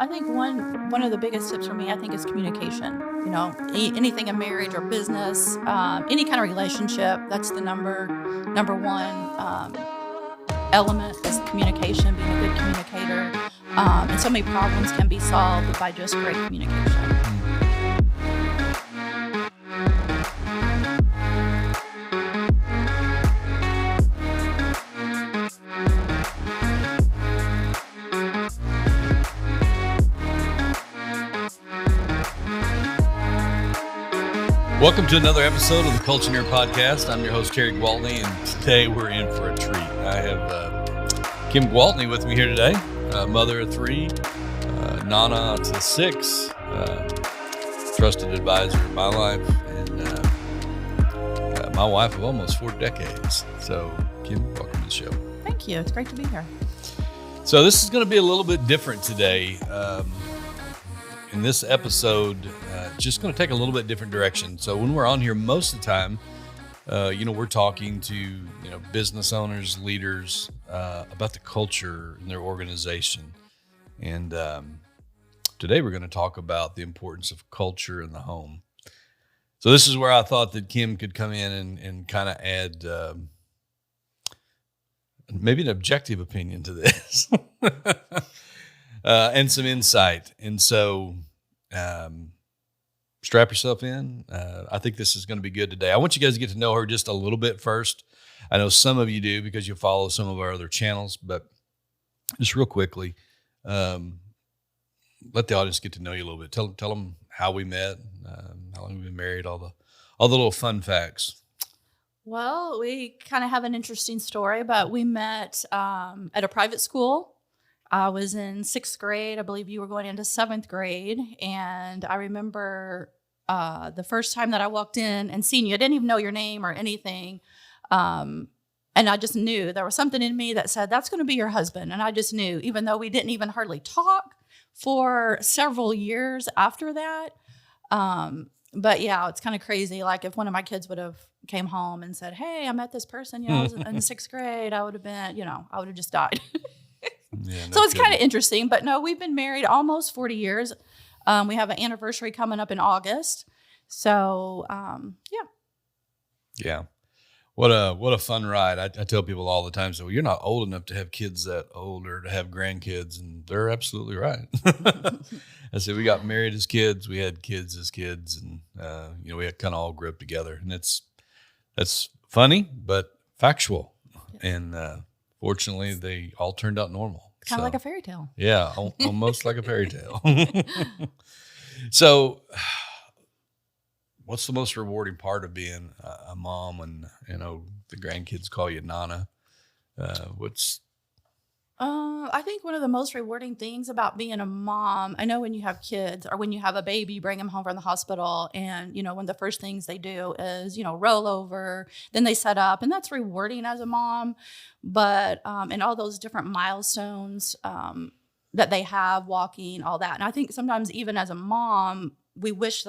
I think one of the biggest tips for me, I think, is communication. Anything in marriage or business, any kind of relationship. That's the number one element is communication. Being a good communicator, and so many problems can be solved by just great communication. Welcome to another episode of the Culture-neer podcast. I'm your host, Gwaltney, and today we're in for a treat. I have Kim Gwaltney with me here today, mother of three, Nana to six, trusted advisor in my life, and my wife of almost 4 decades. So, Kim, welcome to the show. Thank you. It's great to be here. So this is going to be a little bit different today. In this episode, just going to take a little bit different direction. So when we're on here, most of the time, we're talking to, business owners, leaders, about the culture in their organization. And today we're going to talk about the importance of culture in the home. So this is where I thought that Kim could come in and kind of add maybe an objective opinion to this. And some insight. And so strap yourself in. I think this is going to be good today. I want you guys to get to know her just a little bit first. I know some of you do because you follow some of our other channels, but just real quickly, let the audience get to know you a little bit. Tell them how we met, how long we've been married, all the little fun facts. Well, we kind of have an interesting story, but we met at a private school. I was in 6th grade. I believe you were going into 7th grade. And I remember the first time that I walked in and seen you. I didn't even know your name or anything. And I just knew there was something in me that said, that's going to be your husband. And I just knew, even though we didn't even hardly talk for several years after that. But yeah, it's kind of crazy. Like if one of my kids would have came home and said, hey, I met this person, I was in 6th grade, I would have been, I would have just died. Yeah, so it's kind of interesting, but no, we've been married almost 40 years. We have an anniversary coming up in August. So, yeah. Yeah. What a fun ride. I tell people all the time, so you're not old enough to have kids that old or to have grandkids. And they're absolutely right. I said, we got married as kids. We had kids as kids. And, we had kind of all grew up together. And that's funny, but factual. Yes. And, fortunately, they all turned out normal. Kind of like a fairy tale. Yeah, almost like a fairy tale. So, what's the most rewarding part of being a mom when, the grandkids call you Nana? I think one of the most rewarding things about being a mom, I know when you have kids or when you have a baby, you bring them home from the hospital and, one of the first things they do is, roll over, then they set up, and that's rewarding as a mom. But, and all those different milestones that they have, walking, all that. And I think sometimes even as a mom, we wish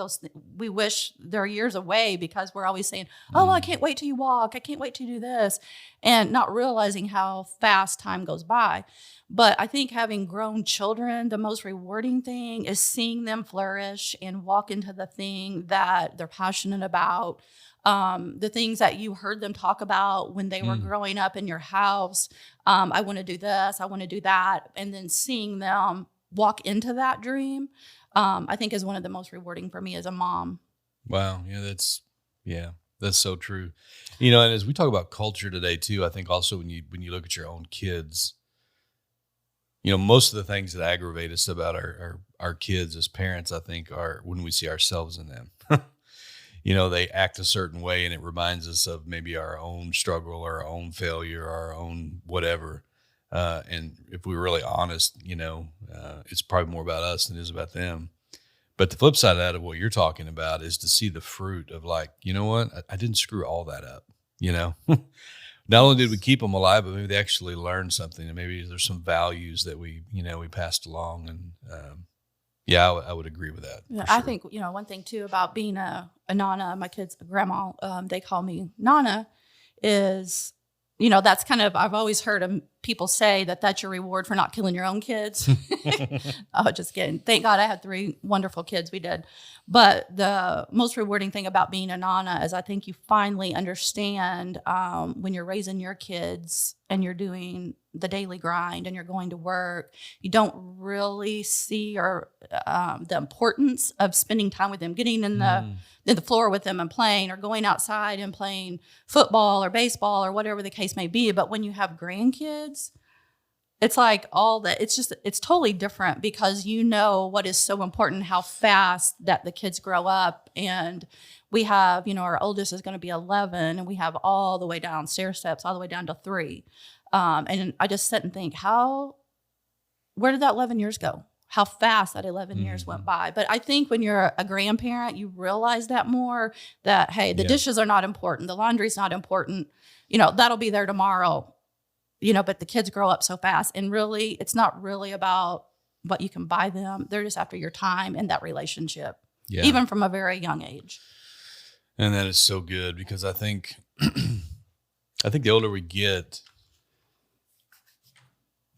they're years away because we're always saying, oh, I can't wait till you walk. I can't wait to do this. And not realizing how fast time goes by. But I think having grown children, the most rewarding thing is seeing them flourish and walk into the thing that they're passionate about. The things that you heard them talk about when they were growing up in your house. I want to do this. I want to do that. And then seeing them walk into that dream. I think is one of the most rewarding for me as a mom. Wow. Yeah, that's so true. And as we talk about culture today too, I think also when you look at your own kids, most of the things that aggravate us about our kids as parents, I think, are when we see ourselves in them. They act a certain way and it reminds us of maybe our own struggle or our own failure or our own whatever. And if we're really honest, it's probably more about us than it is about them. But the flip side of that, of what you're talking about, is to see the fruit of like, you know what? I didn't screw all that up, Not only did we keep them alive, but maybe they actually learned something, and maybe there's some values that we passed along. And I would agree with that. Yeah, sure. I think, one thing too about being a Nana, my kids' grandma, they call me Nana, is, that's kind of, I've always heard people say that that's your reward for not killing your own kids. Oh, just kidding. Thank God I had 3 wonderful kids. We did. But the most rewarding thing about being a Nana is I think you finally understand when you're raising your kids and you're doing the daily grind and you're going to work, you don't really see the importance of spending time with them, getting in the floor with them and playing, or going outside and playing football or baseball or whatever the case may be. But when you have grandkids, it's like it's totally different, because you know what is so important, how fast that the kids grow up. And we have, our oldest is going to be 11, and we have all the way down stair steps, all the way down to 3. And I just sit and think, where did that 11 years go? How fast that 11 years went by. But I think when you're a grandparent, you realize that more, that, hey, the dishes are not important. The laundry's not important. That'll be there tomorrow, but the kids grow up so fast. And really, it's not really about what you can buy them. They're just after your time and that relationship, even from a very young age. And that is so good, because I think, the older we get,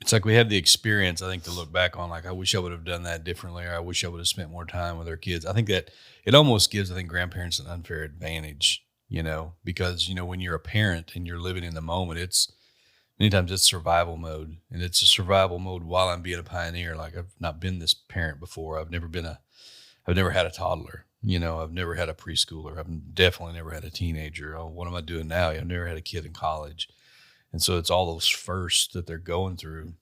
it's like we have the experience, I think, to look back on, like, I wish I would have done that differently, or I wish I would have spent more time with our kids. I think that it almost gives, grandparents an unfair advantage, because, when you're a parent and you're living in the moment, many times it's survival mode, and it's a survival mode while I'm being a pioneer. Like, I've not been this parent before. I've never had a toddler, I've never had a preschooler. I've definitely never had a teenager. Oh, what am I doing now? I've never had a kid in college. And so it's all those firsts that they're going through.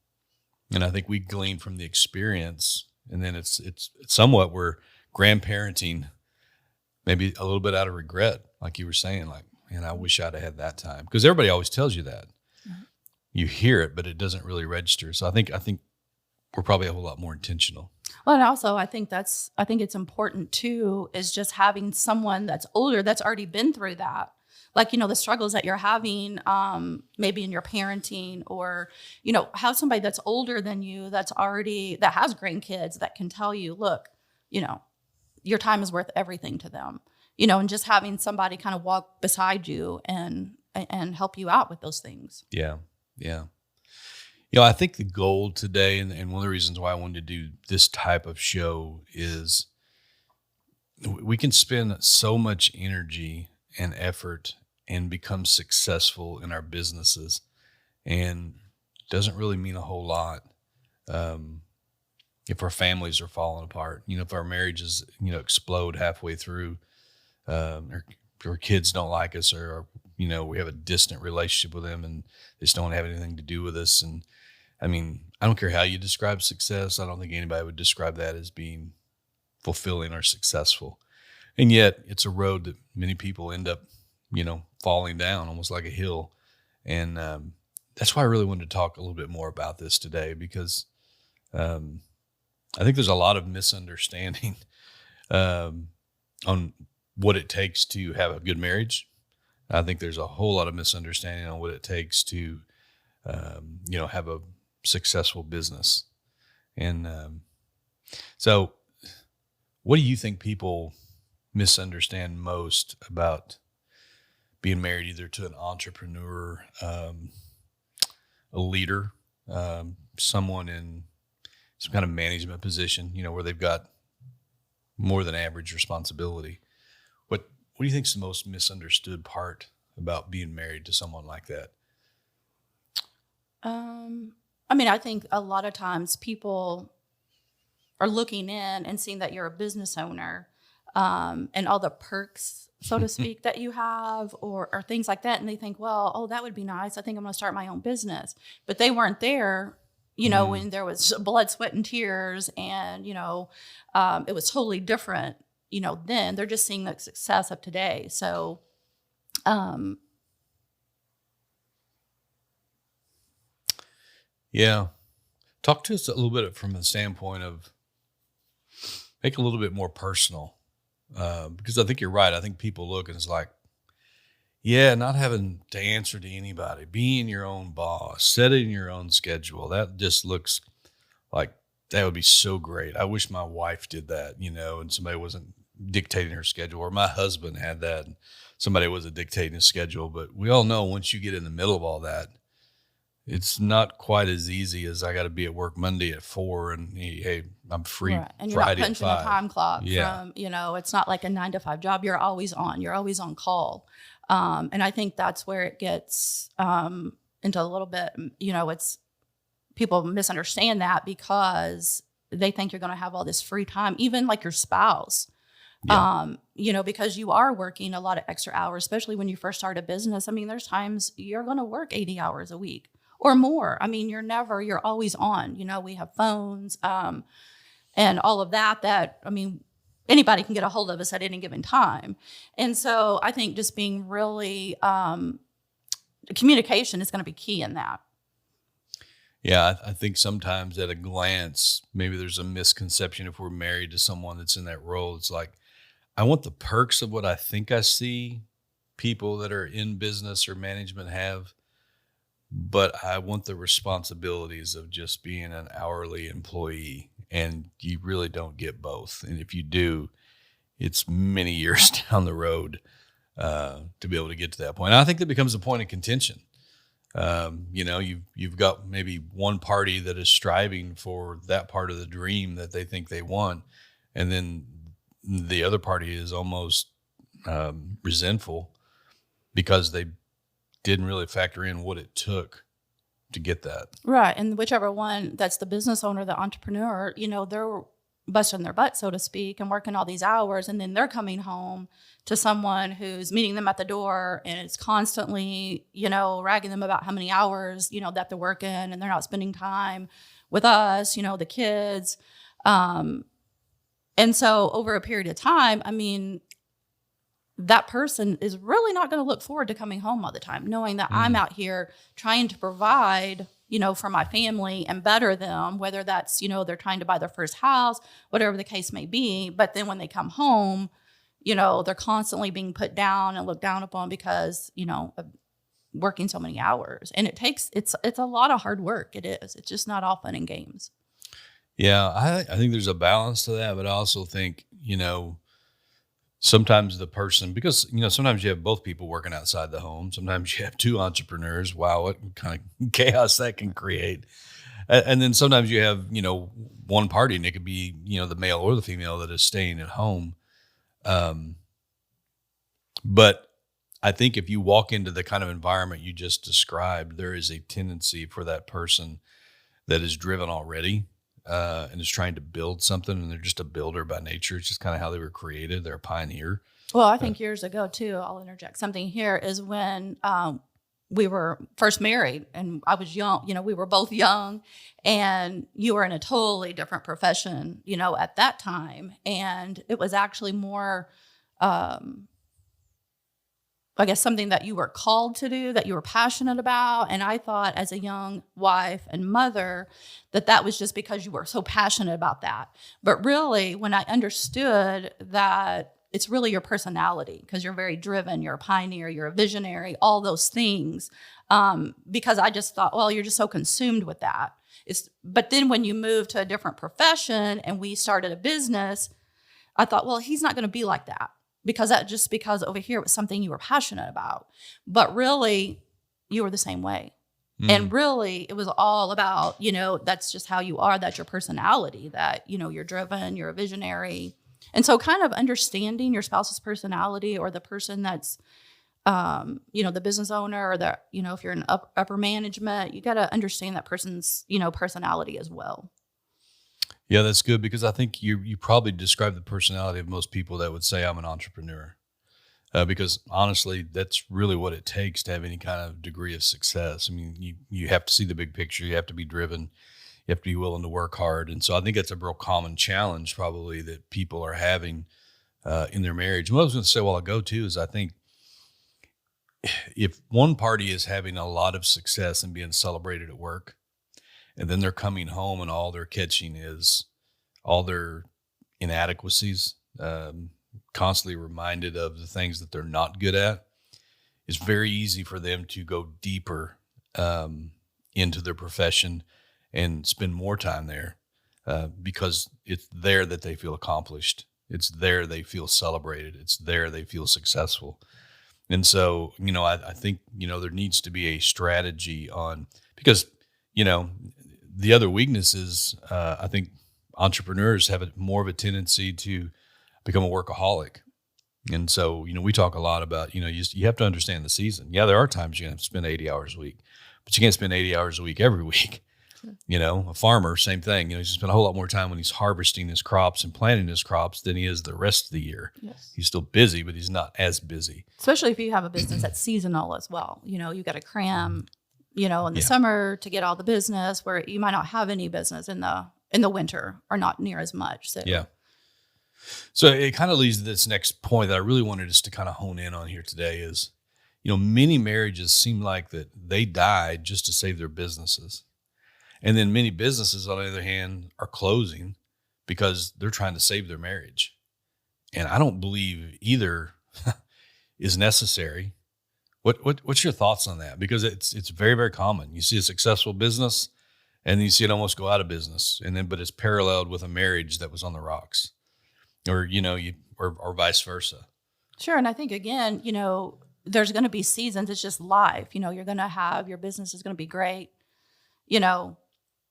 And I think we glean from the experience. And then it's somewhat, we're grandparenting maybe a little bit out of regret. Like you were saying, like, man, I wish I'd have had that time. Because everybody always tells you that. Mm-hmm. You hear it, but it doesn't really register. So I think we're probably a whole lot more intentional. Well, and also I think it's important too, is just having someone that's older, that's already been through that. Like, the struggles that you're having, maybe in your parenting, or, have somebody that's older than you, that has grandkids, that can tell you, look, your time is worth everything to them, and just having somebody kind of walk beside you and help you out with those things. Yeah. Yeah. I think the goal today, and one of the reasons why I wanted to do this type of show, is we can spend so much energy and effort and become successful in our businesses, and doesn't really mean a whole lot if our families are falling apart. If our marriages explode halfway through, or kids don't like us, or we have a distant relationship with them and they just don't have anything to do with us. And I don't care how you describe success. I don't think anybody would describe that as being fulfilling or successful. And yet it's a road that many people end up falling down almost like a hill. And that's why I really wanted to talk a little bit more about this today, because I think there's a lot of misunderstanding on what it takes to have a good marriage. I think there's a whole lot of misunderstanding on what it takes to, have a successful business. And so what do you think people misunderstand most about being married, either to an entrepreneur, a leader, someone in some kind of management position, where they've got more than average responsibility? What do you think is the most misunderstood part about being married to someone like that? I think a lot of times people are looking in and seeing that you're a business owner, and all the perks, so to speak, that you have, or things like that. And they think, well, oh, that would be nice. I think I'm going to start my own business. But they weren't there, when there was blood, sweat, and tears, and, it was totally different, then. They're just seeing the success of today. So, yeah. Talk to us a little bit from the standpoint of make it a little bit more personal. Because I think you're right. I think people look and it's like, not having to answer to anybody, being your own boss, setting your own schedule. That just looks like that would be so great. I wish my wife did that, and somebody wasn't dictating her schedule, or my husband had that and somebody wasn't dictating his schedule. But we all know once you get in the middle of all that, It's not quite as easy as I got to be at work Monday at 4 and hey, I'm free Right. And you're not Friday at punching a 5. time clock Yeah. from, it's not like a 9 to 5 job. You're always on. You're always on call. And I think that's where it gets into a little bit, it's people misunderstand that because they think you're going to have all this free time, even like your spouse. Yeah. Because you are working a lot of extra hours, especially when you first start a business. I mean, there's times you're going to work 80 hours a week or more. I mean, you're always on. We have phones and all of that, I mean, anybody can get a hold of us at any given time. And so I think just being really, communication is going to be key in that. Yeah, I think sometimes at a glance, maybe there's a misconception if we're married to someone that's in that role. It's like, I want the perks of what I think I see people that are in business or management have, but I want the responsibilities of just being an hourly employee. And you really don't get both. And if you do, it's many years down the road to be able to get to that point. And I think that becomes a point of contention. You've got maybe one party that is striving for that part of the dream that they think they want, and then the other party is almost resentful because they didn't really factor in what it took to get that. Right. And whichever one that's the business owner, the entrepreneur, they're busting their butt, so to speak, and working all these hours. And then they're coming home to someone who's meeting them at the door and is constantly, ragging them about how many hours, that they're working and they're not spending time with us, the kids. And so over a period of time, I mean, that person is really not going to look forward to coming home all the time, knowing that I'm out here trying to provide, for my family and better them, whether that's, they're trying to buy their first house, whatever the case may be. But then when they come home, they're constantly being put down and looked down upon because, of working so many hours. And it's a lot of hard work. It is. It's just not all fun and games. Yeah, I think there's a balance to that, but I also think, sometimes the person, because, sometimes you have both people working outside the home. Sometimes you have two entrepreneurs. Wow, what kind of chaos that can create. And then sometimes you have, one party, and it could be, the male or the female that is staying at home. But I think if you walk into the kind of environment you just described, there is a tendency for that person that is driven already and is trying to build something, and they're just a builder by nature. It's just kind of how they were created. They're a pioneer. Well, I think years ago too, I'll interject something here, is when we were first married and I was young, we were both young, and you were in a totally different profession, at that time. And it was actually more, I guess, something that you were called to do, that you were passionate about. And I thought as a young wife and mother that was just because you were so passionate about that. But really, when I understood that it's really your personality, because you're very driven, you're a pioneer, you're a visionary, all those things, because I just thought, well, you're just so consumed with that. But then when you move to a different profession and we started a business, I thought, well, he's not going to be like that. Because over here it was something you were passionate about. But really, you were the same way. And really, it was all about, that's just how you are. That's your personality, that, you're driven, you're a visionary. And so kind of understanding your spouse's personality, or the person that's, the business owner, or the, if you're in upper management, you got to understand that person's, personality as well. Yeah, that's good, because I think you probably describe the personality of most people that would say I'm an entrepreneur. Because honestly, that's really what it takes to have any kind of degree of success. I mean, you have to see the big picture. You have to be driven. You have to be willing to work hard. And so I think that's a real common challenge probably that people are having in their marriage. And what I was going to say a while ago too is I think if one party is having a lot of success and being celebrated at work, and then they're coming home and all they're catching is all their inadequacies, constantly reminded of the things that they're not good at, it's very easy for them to go deeper into their profession and spend more time there because it's there that they feel accomplished. It's there they feel celebrated. It's there they feel successful. And so, I think, there needs to be a strategy on because, you know, the other weakness is, I think entrepreneurs have more of a tendency to become a workaholic. And so, we talk a lot about, you have to understand the season. Yeah, there are times you're going to spend 80 hours a week, but you can't spend 80 hours a week every week. Sure. A farmer, same thing. He's spent a whole lot more time when he's harvesting his crops and planting his crops than he is the rest of the year. Yes. He's still busy, but he's not as busy. Especially if you have a business that's seasonal as well. You got to cram, in the summer to get all the business, where you might not have any business in the winter, or not near as much. So yeah. So it kind of leads to this next point that I really wanted us to kind of hone in on here today is, many marriages seem like that they died just to save their businesses. And then many businesses, on the other hand, are closing because they're trying to save their marriage. And I don't believe either is necessary. What's your thoughts on that? Because it's very, very common. You see a successful business and then you see it almost go out of business. But it's paralleled with a marriage that was on the rocks, or, or vice versa. Sure. And I think, again, there's going to be seasons. It's just life. You're going to have, your business is going to be great,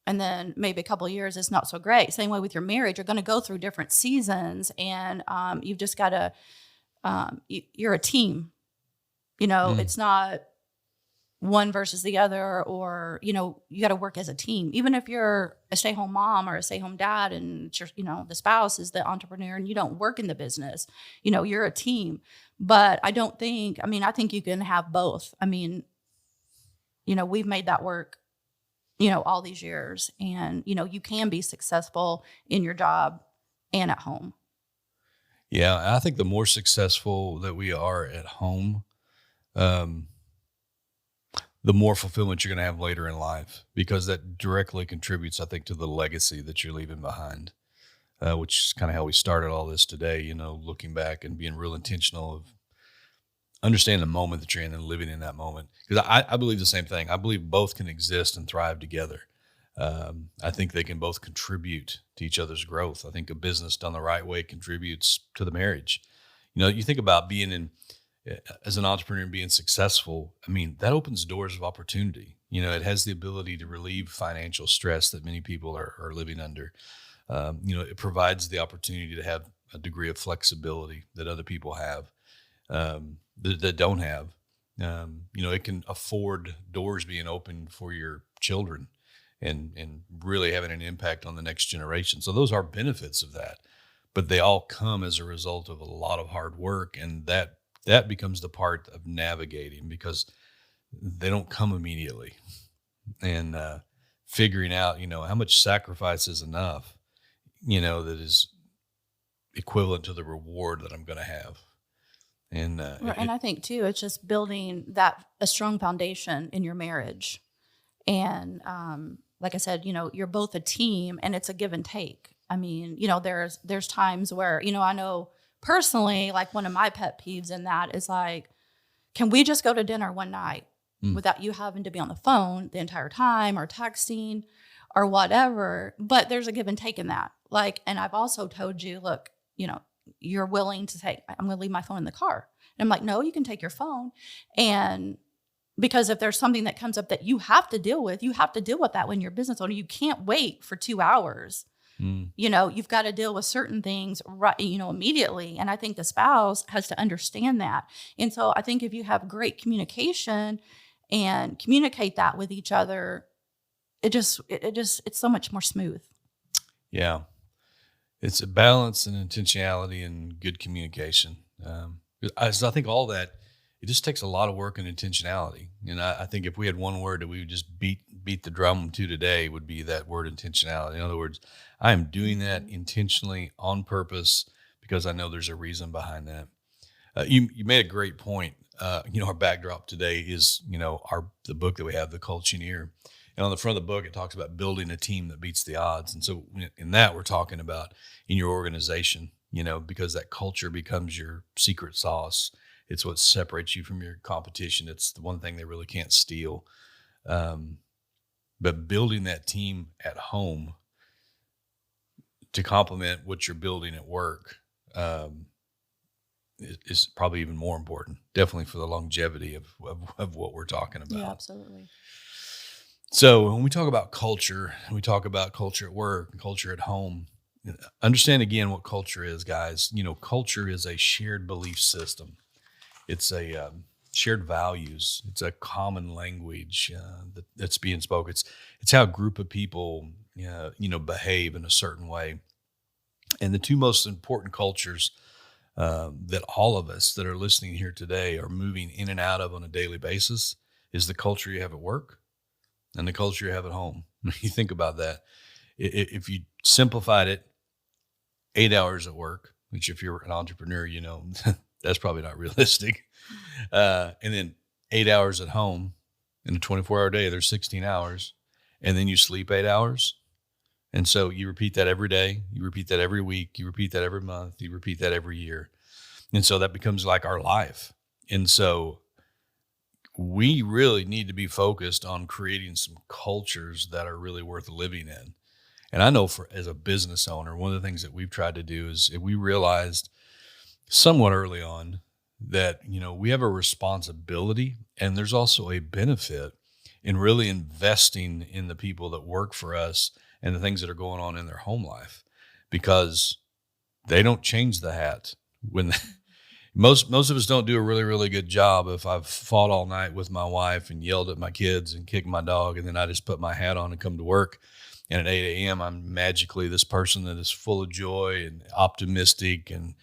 and then maybe a couple of years it's not so great. Same way with your marriage. You're going to go through different seasons, and you've just got to, you're a team. It's not one versus the other, or, you got to work as a team. Even if you're a stay-home mom or a stay-home dad, and the spouse is the entrepreneur and you don't work in the business, you're a team. But I think you can have both. We've made that work, all these years, and, you can be successful in your job and at home. Yeah. I think the more successful that we are at home, the more fulfillment you're going to have later in life, because that directly contributes, I think, to the legacy that you're leaving behind, which is kind of how we started all this today, looking back and being real intentional of understanding the moment that you're in and living in that moment. Because I believe the same thing. I believe both can exist and thrive together. I think they can both contribute to each other's growth. I think a business done the right way contributes to the marriage. You think about being as an entrepreneur and being successful, that opens doors of opportunity. It has the ability to relieve financial stress that many people are living under. It provides the opportunity to have a degree of flexibility that other people have, that don't have. It can afford doors being opened for your children and really having an impact on the next generation. So those are benefits of that, but they all come as a result of a lot of hard work, and that becomes the part of navigating, because they don't come immediately, and figuring out, how much sacrifice is enough, that is equivalent to the reward that I'm going to have. And and I think too, it's just building a strong foundation in your marriage. And like I said, you're both a team, and it's a give and take. There's times where, I know personally, like, one of my pet peeves in that is, like, can we just go to dinner one night without you having to be on the phone the entire time, or texting or whatever? But there's a give and take in that. Like, and I've also told you, look, you're willing to say, I'm going to leave my phone in the car. And I'm like, no, you can take your phone. And because if there's something that comes up that you have to deal with, you have to deal with that when you're a business owner. You can't wait for 2 hours. You've got to deal with certain things right, immediately. And I think the spouse has to understand that. And so I think if you have great communication and communicate that with each other, it's so much more smooth. Yeah. It's a balance and intentionality and good communication. So I think all that, it just takes a lot of work and intentionality. And I think if we had one word that we would just beat the drum to today, would be that word, intentionality. In other words, I am doing that intentionally, on purpose, because I know there's a reason behind that. You made a great point. Our backdrop today is, the book that we have, the Culture-neer. And on the front of the book, it talks about building a team that beats the odds. And so in that, we're talking about in your organization, because that culture becomes your secret sauce. It's what separates you from your competition. It's the one thing they really can't steal. But building that team at home to complement what you're building at work is probably even more important, definitely for the longevity of what we're talking about. Yeah, absolutely. So when we talk about culture, we talk about culture at work, culture at home. Understand again what culture is, guys. Culture is a shared belief system. It's a shared values. It's a common language that's being spoken. It's how a group of people, behave in a certain way. And the two most important cultures that all of us that are listening here today are moving in and out of on a daily basis is the culture you have at work and the culture you have at home. You think about that. If you simplified it, 8 hours at work, which if you're an entrepreneur, that's probably not realistic. And then 8 hours at home in a 24-hour day, there's 16 hours. And then you sleep 8 hours. And so you repeat that every day. You repeat that every week. You repeat that every month. You repeat that every year. And so that becomes like our life. And so we really need to be focused on creating some cultures that are really worth living in. And I know as a business owner, one of the things that we've tried to do is we realized somewhat early on that, we have a responsibility and there's also a benefit in really investing in the people that work for us and the things that are going on in their home life, because they don't change the hat when most of us don't do a really, really good job. If I've fought all night with my wife and yelled at my kids and kicked my dog, and then I just put my hat on and come to work, and at 8 a.m. I'm magically this person that is full of joy and optimistic and,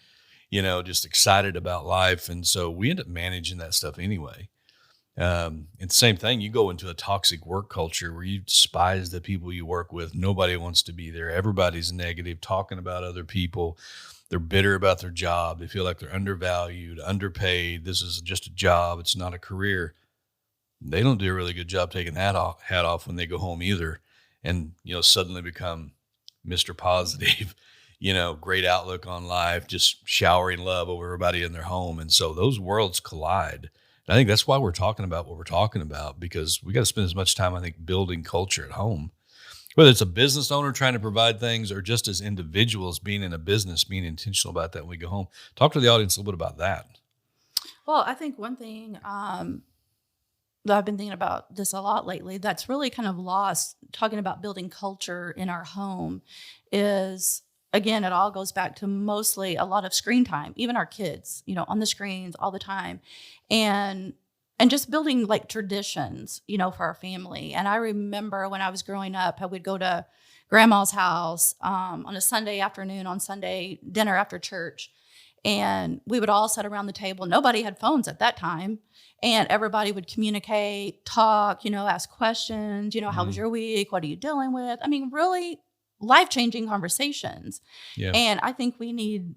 just excited about life. And so we end up managing that stuff anyway. It's the same thing. You go into a toxic work culture where you despise the people you work with. Nobody wants to be there. Everybody's negative, talking about other people. They're bitter about their job. They feel like they're undervalued, underpaid. This is just a job. It's not a career. They don't do a really good job taking that hat off when they go home either. And, suddenly become Mr. Positive, great outlook on life, just showering love over everybody in their home. And so those worlds collide. I think that's why we're talking about what we're talking about, because we got to spend as much time, I think, building culture at home, whether it's a business owner trying to provide things or just as individuals being in a business, being intentional about that when we go home. Talk to the audience a little bit about that. Well, I think one thing that I've been thinking about this a lot lately that's really kind of lost talking about building culture in our home is, again, it all goes back to mostly a lot of screen time, even our kids, on the screens all the time. And just building like traditions, for our family. And I remember when I was growing up, I would go to grandma's house on a Sunday afternoon, on Sunday dinner after church. And we would all sit around the table. Nobody had phones at that time. And everybody would communicate, talk, ask questions, how was your week? What are you dealing with? I mean, really life-changing conversations. Yeah. And I think we need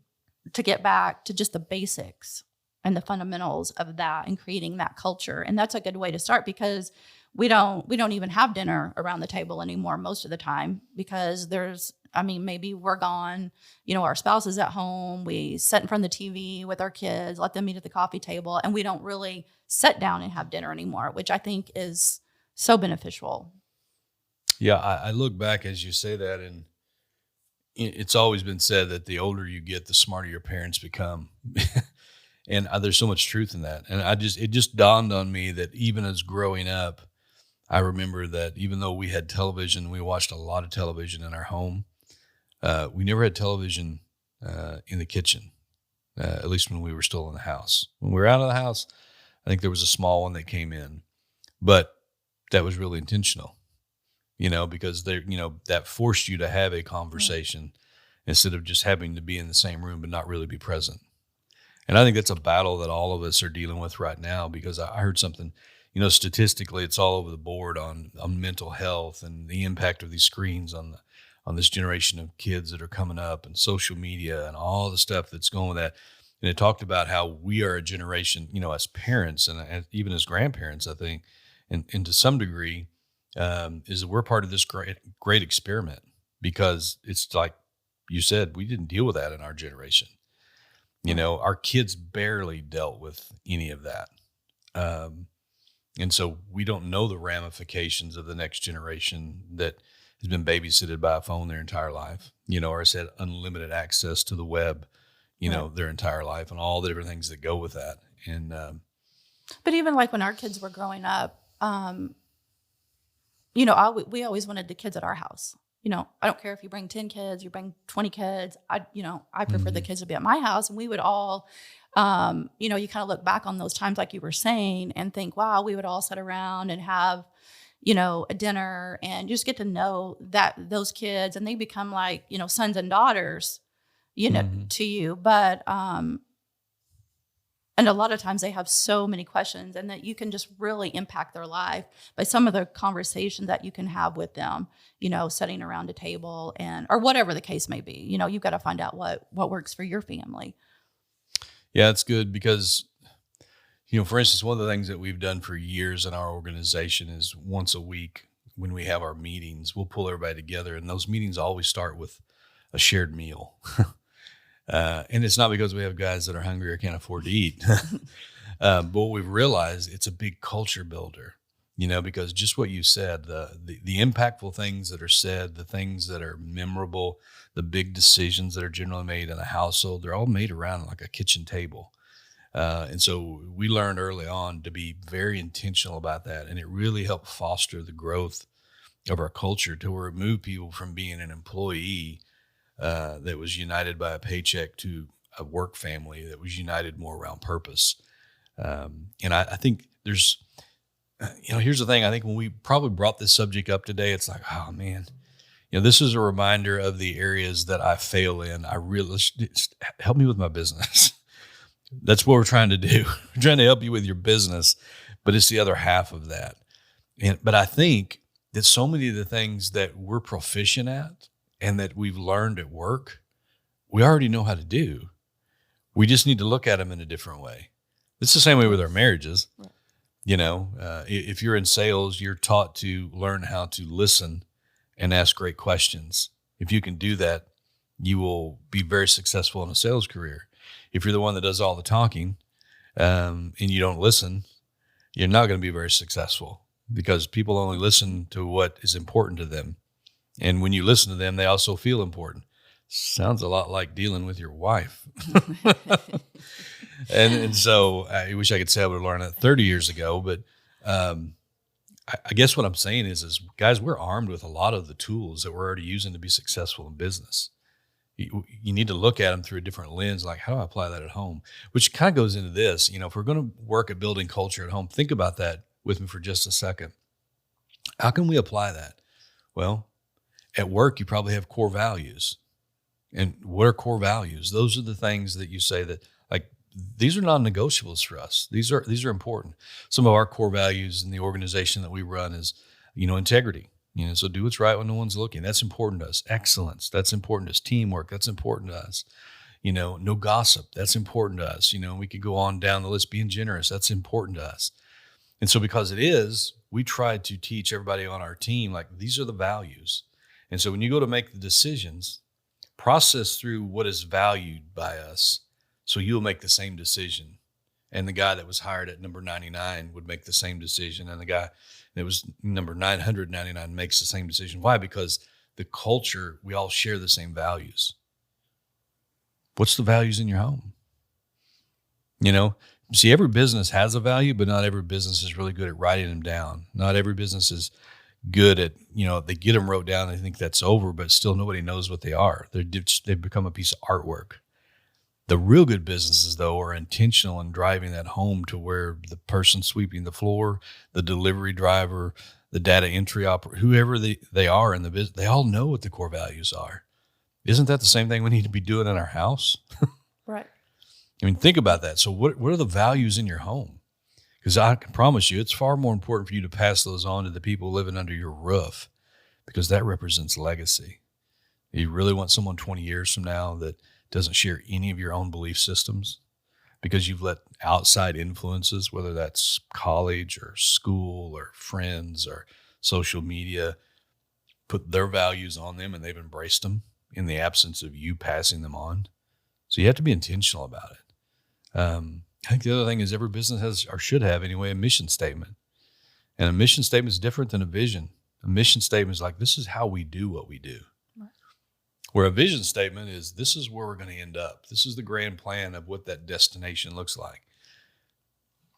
to get back to just the basics and the fundamentals of that and creating that culture. And that's a good way to start, because we don't even have dinner around the table anymore most of the time, because maybe we're gone, our spouse is at home, we sit in front of the TV with our kids, let them meet at the coffee table, and we don't really sit down and have dinner anymore, which I think is so beneficial. Yeah, I look back as you say that, and it's always been said that the older you get, the smarter your parents become. And there's so much truth in that. And it just dawned on me that even as growing up, I remember that even though we had television, we watched a lot of television in our home. We never had television in the kitchen, at least when we were still in the house. When we were out of the house, I think there was a small one that came in, but that was really intentional, because that forced you to have a conversation instead of just having to be in the same room but not really be present. And I think that's a battle that all of us are dealing with right now, because I heard something, statistically, it's all over the board on mental health and the impact of these screens on this generation of kids that are coming up, and social media and all the stuff that's going with that. And it talked about how we are a generation, as parents and even as grandparents, I think, and to some degree, is that we're part of this great experiment, because it's like you said, we didn't deal with that in our generation. Our kids barely dealt with any of that. And so we don't know the ramifications of the next generation that has been babysitted by a phone their entire life, or has had unlimited access to the web, their entire life, and all the different things that go with that. And but even like when our kids were growing up, we always wanted the kids at our house. I don't care if you bring 10 kids, you bring 20 kids. I prefer the Mhm. kids to be at my house, and we would all, you kind of look back on those times, like you were saying, and think, wow, we would all sit around and have, a dinner and just get to know those kids, and they become like, sons and daughters, Mhm. to you. But, and a lot of times they have so many questions, and that you can just really impact their life by some of the conversations that you can have with them, sitting around a table or whatever the case may be. You've got to find out what works for your family. Yeah, it's good because, for instance, one of the things that we've done for years in our organization is once a week when we have our meetings, we'll pull everybody together, and those meetings always start with a shared meal. And it's not because we have guys that are hungry or can't afford to eat. But what we've realized, it's a big culture builder, because just what you said, the impactful things that are said, the things that are memorable, the big decisions that are generally made in a household, they're all made around like a kitchen table. And so we learned early on to be very intentional about that. And it really helped foster the growth of our culture to remove people from being an employee that was united by a paycheck to a work family that was united more around purpose. And I think here's the thing. I think when we probably brought this subject up today, it's like, oh man, this is a reminder of the areas that I fail in. I really just help me with my business. That's what we're trying to do. We're trying to help you with your business, but it's the other half of that. But I think that so many of the things that we're proficient at and that we've learned at work, we already know how to do. We just need to look at them in a different way. It's the same way with our marriages. Right. If you're in sales, you're taught to learn how to listen and ask great questions. If you can do that, you will be very successful in a sales career. If you're the one that does all the talking and you don't listen, you're not going to be very successful because people only listen to what is important to them. And when you listen to them, they also feel important. Sounds a lot like dealing with your wife. And so I wish I could say I would have learned that 30 years ago. But I guess what I'm saying is guys, we're armed with a lot of the tools that we're already using to be successful in business. You need to look at them through a different lens, like how do I apply that at home? Which kind of goes into this. If we're going to work at building culture at home, think about that with me for just a second. How can we apply that? Well, at work, you probably have core values. And what are core values? Those are the things that you say that, like, these are non-negotiables for us. These are important. Some of our core values in the organization that we run is, integrity. So do what's right when no one's looking. That's important to us. Excellence. That's important to us. Teamwork. That's important to us. No gossip. That's important to us. We could go on down the list. Being generous. That's important to us. And so because it is, we try to teach everybody on our team, like, these are the values. And so when you go to make the decisions, process through what is valued by us, so you'll make the same decision. And the guy that was hired at number 99 would make the same decision. And the guy that was number 999 makes the same decision. Why? Because the culture, we all share the same values. What's the values in your home? See, every business has a value, but not every business is really good at writing them down. Not every business is good at, they get them wrote down and they think that's over, but still nobody knows what they are. They've become a piece of artwork. The real good businesses, though, are intentional in driving that home to where the person sweeping the floor, the delivery driver, the data entry operator, whoever they are in the business, they all know what the core values are. Isn't that the same thing we need to be doing in our house? Right. I mean, think about that. So what are the values in your home? Because I can promise you, it's far more important for you to pass those on to the people living under your roof, because that represents legacy. You really want someone 20 years from now that doesn't share any of your own belief systems because you've let outside influences, whether that's college or school or friends or social media, put their values on them and they've embraced them in the absence of you passing them on. So you have to be intentional about it. I think the other thing is every business has, or should have anyway, a mission statement. And a mission statement is different than a vision. A mission statement is like, this is how we do what we do. Right. Where a vision statement is, this is where we're going to end up. This is the grand plan of what that destination looks like.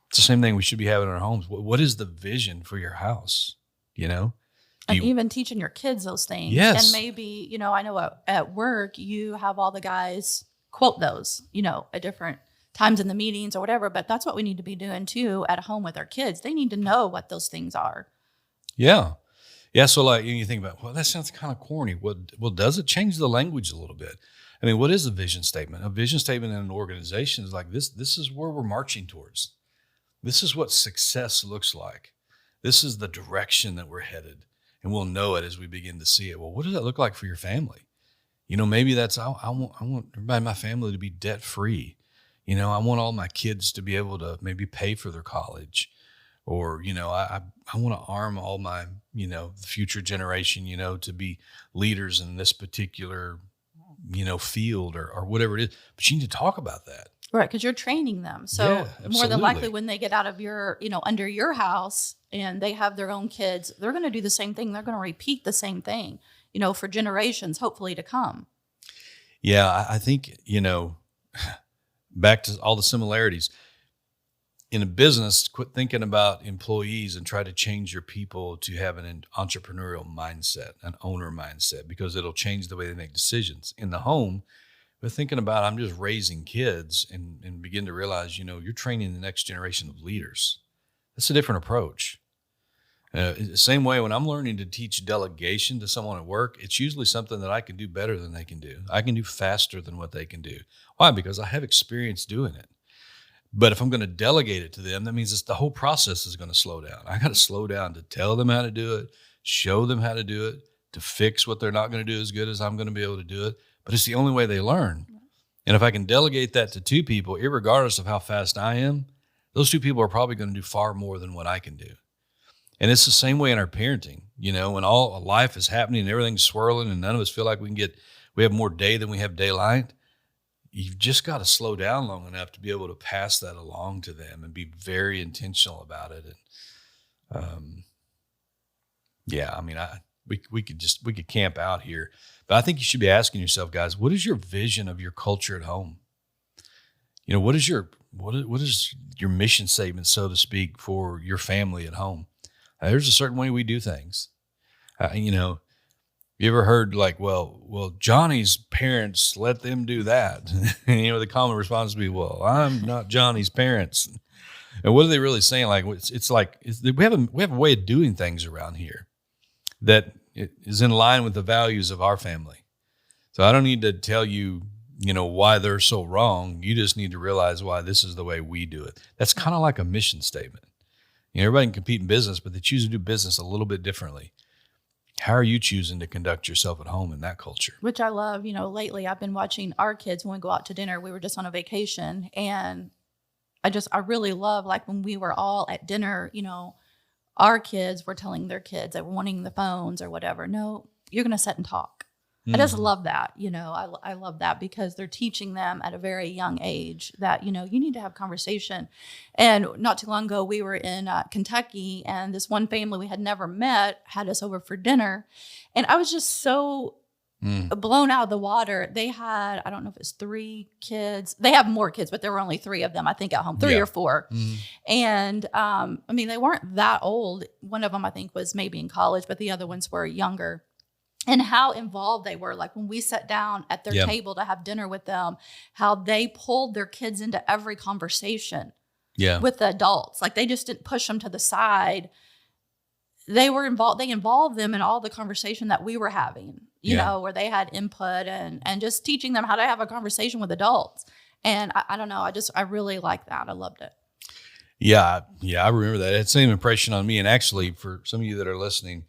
It's the same thing we should be having in our homes. What is the vision for your house? And even teaching your kids those things. Yes. And maybe, I know at work, you have all the guys quote those, at different times in the meetings or whatever. But that's what we need to be doing too at home with our kids. They need to know what those things are. Yeah. Yeah. So like you think about, well, that sounds kind of corny. Well, does it change the language a little bit? I mean, what is a vision statement? A vision statement in an organization is like this. This is where we're marching towards. This is what success looks like. This is the direction that we're headed. And we'll know it as we begin to see it. Well, what does that look like for your family? Maybe that's, I want everybody in my family to be debt free. I want all my kids to be able to maybe pay for their college, or, I want to arm all my, future generation, to be leaders in this particular, field or whatever it is. But you need to talk about that. Right, because you're training them. So more than likely when they get out of your, under your house and they have their own kids, they're going to do the same thing. They're going to repeat the same thing, for generations, hopefully to come. Yeah, I think, back to all the similarities. In a business, quit thinking about employees and try to change your people to have an entrepreneurial mindset, an owner mindset, because it'll change the way they make decisions. In the home, we're thinking about, I'm just raising kids and begin to realize, you're training the next generation of leaders. That's a different approach. Same way when I'm learning to teach delegation to someone at work, it's usually something that I can do better than they can do. I can do faster than what they can do. Why? Because I have experience doing it. But if I'm going to delegate it to them, that means the whole process is going to slow down. I got to slow down to tell them how to do it, show them how to do it, to fix what they're not going to do as good as I'm going to be able to do it. But it's the only way they learn. And if I can delegate that to two people, irregardless of how fast I am, those two people are probably going to do far more than what I can do. And it's the same way in our parenting, when all life is happening and everything's swirling and none of us feel like we have more day than we have daylight. You've just got to slow down long enough to be able to pass that along to them and be very intentional about it. And we could camp out here, but I think you should be asking yourself, guys, what is your vision of your culture at home? What is your mission statement, so to speak, for your family at home? There's a certain way we do things. You ever heard like, well, Johnny's parents let them do that. And, the common response would be, well, I'm not Johnny's parents. And what are they really saying? Like, we have a way of doing things around here that is in line with the values of our family. So I don't need to tell you, why they're so wrong. You just need to realize why this is the way we do it. That's kind of like a mission statement. Everybody can compete in business, but they choose to do business a little bit differently. How are you choosing to conduct yourself at home in that culture? Which I love. Lately I've been watching our kids when we go out to dinner. We were just on a vacation, and I really love, like, when we were all at dinner, our kids were telling their kids that were wanting the phones or whatever. No, you're going to sit and talk. I just love that. I love that because they're teaching them at a very young age that, you need to have conversation. And not too long ago, we were in Kentucky, and this one family we had never met had us over for dinner. And I was just so blown out of the water. They had, I don't know if it's 3 kids. They have more kids, but there were only 3 of them, I think, at home, 3 or 4. And they weren't that old. One of them, I think, was maybe in college, but the other ones were younger. And how involved they were. Like when we sat down at their table to have dinner with them, how they pulled their kids into every conversation with the adults. Like they just didn't push them to the side. They were involved. They involved them in all the conversation that we were having, you know, where they had input and just teaching them how to have a conversation with adults. And I don't know. I really like that. I loved it. Yeah. I remember that. It had the same impression on me. And actually, for some of you that are listening,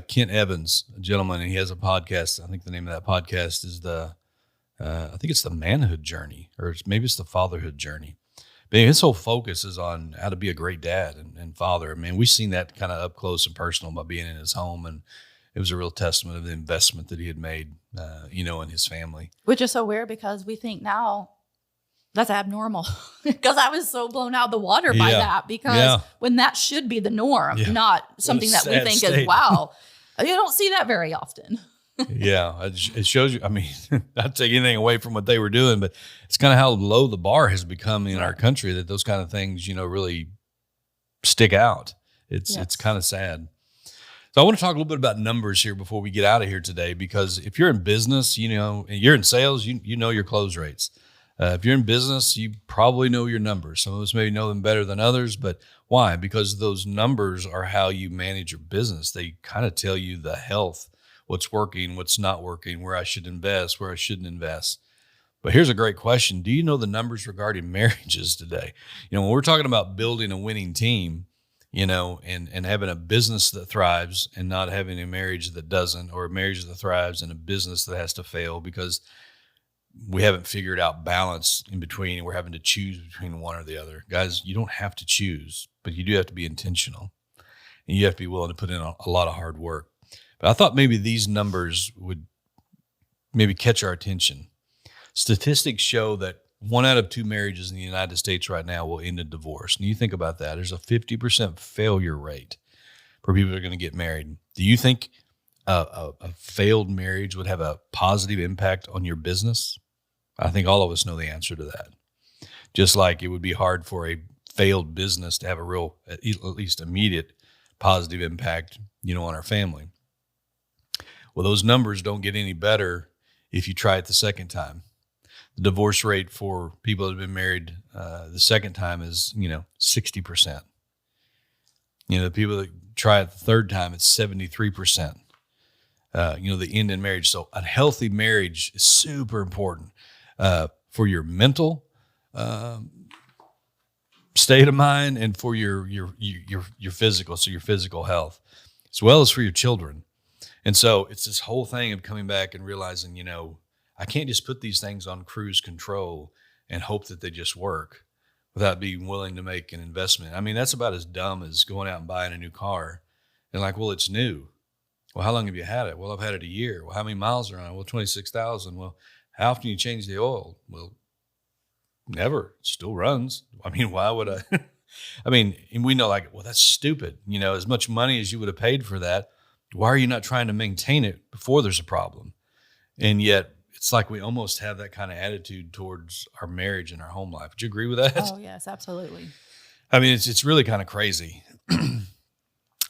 Kent Evans, a gentleman, and he has a podcast. I think the name of that podcast is I think it's the manhood journey, or maybe it's the fatherhood journey. But his whole focus is on how to be a great dad and father. I mean, we've seen that kind of up close and personal by being in his home, and it was a real testament of the investment that he had made, in his family. Which is so weird because we think now that's abnormal. Because I was so blown out of the water by that. Because when that should be the norm, not something that we think is, wow. You don't see that very often. It shows you, I mean, not to take anything away from what they were doing, but it's kind of how low the bar has become in our country that those kind of things, really stick out. It's kind of sad. So I want to talk a little bit about numbers here before we get out of here today, because if you're in business, and you're in sales, you know your close rates. If you're in business, you probably know your numbers. Some of us maybe know them better than others, but why? Because those numbers are how you manage your business. They kind of tell you the health, what's working, what's not working, where I should invest, where I shouldn't invest. But here's a great question. Do you know the numbers regarding marriages today? When we're talking about building a winning team, and having a business that thrives and not having a marriage that doesn't, or a marriage that thrives and a business that has to fail because we haven't figured out balance in between and we're having to choose between one or the other. Guys, you don't have to choose, but you do have to be intentional and you have to be willing to put in a lot of hard work. But I thought maybe these numbers would maybe catch our attention. Statistics show that 1 out of 2 marriages in the United States right now will end in divorce. And you think about that. There's a 50% failure rate for people that are going to get married. Do you think a failed marriage would have a positive impact on your business? I think all of us know the answer to that. Just like it would be hard for a failed business to have a real, at least immediate positive impact, on our family. Well, those numbers don't get any better if you try it the second time. The divorce rate for people that have been married the second time is, 60%. The people that try it the third time, it's 73%. The end in marriage. So a healthy marriage is super important for your mental state of mind and for your physical, so your physical health, as well as for your children. And so it's this whole thing of coming back and realizing, I can't just put these things on cruise control and hope that they just work without being willing to make an investment. I mean, that's about as dumb as going out and buying a new car and like, well, it's new. Well, how long have you had it? Well, I've had it a year. Well, how many miles are on it? Well, 26,000. Well, how often do you change the oil? Well, never. It still runs. I mean, why would I? And we know well, that's stupid. As much money as you would have paid for that, why are you not trying to maintain it before there's a problem? And yet it's like we almost have that kind of attitude towards our marriage and our home life. Would you agree with that? Oh, yes, absolutely. It's really kind of crazy.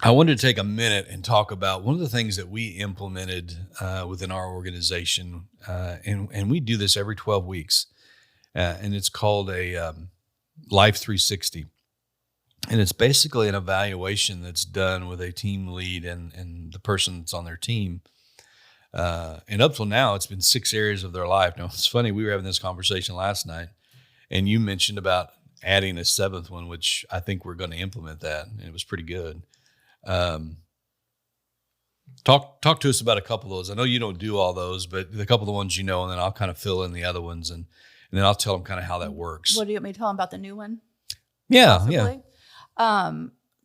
I wanted to take a minute and talk about one of the things that we implemented within our organization, and we do this every 12 weeks, and it's called a Life 360. And it's basically an evaluation that's done with a team lead and the person that's on their team. And up till now, it's been 6 areas of their life. Now, it's funny, we were having this conversation last night, and you mentioned about adding a 7th one, which I think we're going to implement that, and it was pretty good. Talk to us about a couple of those. I know you don't do all those, but a couple of the ones and then I'll kind of fill in the other ones, and then I'll tell them kind of how that works. What do you want me to tell them about the new one? Yeah, possibly? yeah.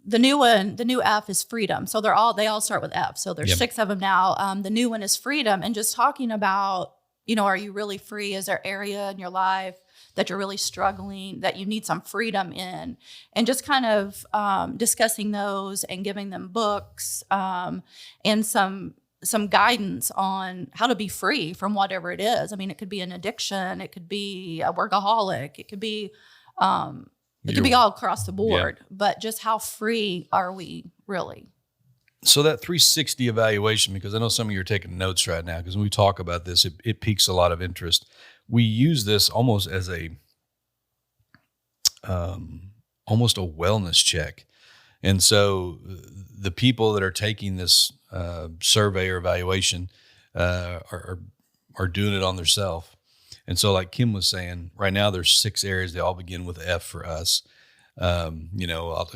The new one, the new F is freedom. So they all start with F. So there's 6 of them now. The new one is freedom, and just talking about, are you really free? Is there area in your life that you're really struggling, that you need some freedom in? And just kind of discussing those and giving them books and some guidance on how to be free from whatever it is. It could be an addiction. It could be a workaholic. It could be all across the board, but just how free are we really? So that 360 evaluation, because I know some of you are taking notes right now, because when we talk about this, it piques a lot of interest. We use this almost as almost a wellness check. And so the people that are taking this survey or evaluation are doing it on themselves. And so like Kim was saying, right now there's 6 areas. They all begin with F for us. I'll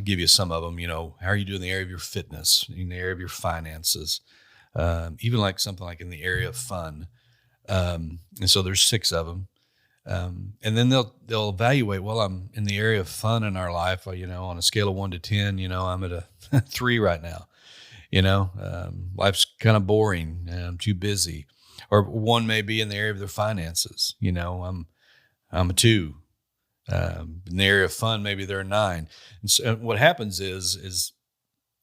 give you some of them. How are you doing in the area of your fitness, in the area of your finances, even like something like in the area of fun. And so there's 6 of them. And then they'll evaluate, well, I'm in the area of fun in our life, on a scale of 1 to 10, I'm at a 3 right now. Life's kind of boring. I'm too busy. Or 1 may be in the area of their finances. I'm a 2. In the area of fun, maybe they're a 9. And so what happens is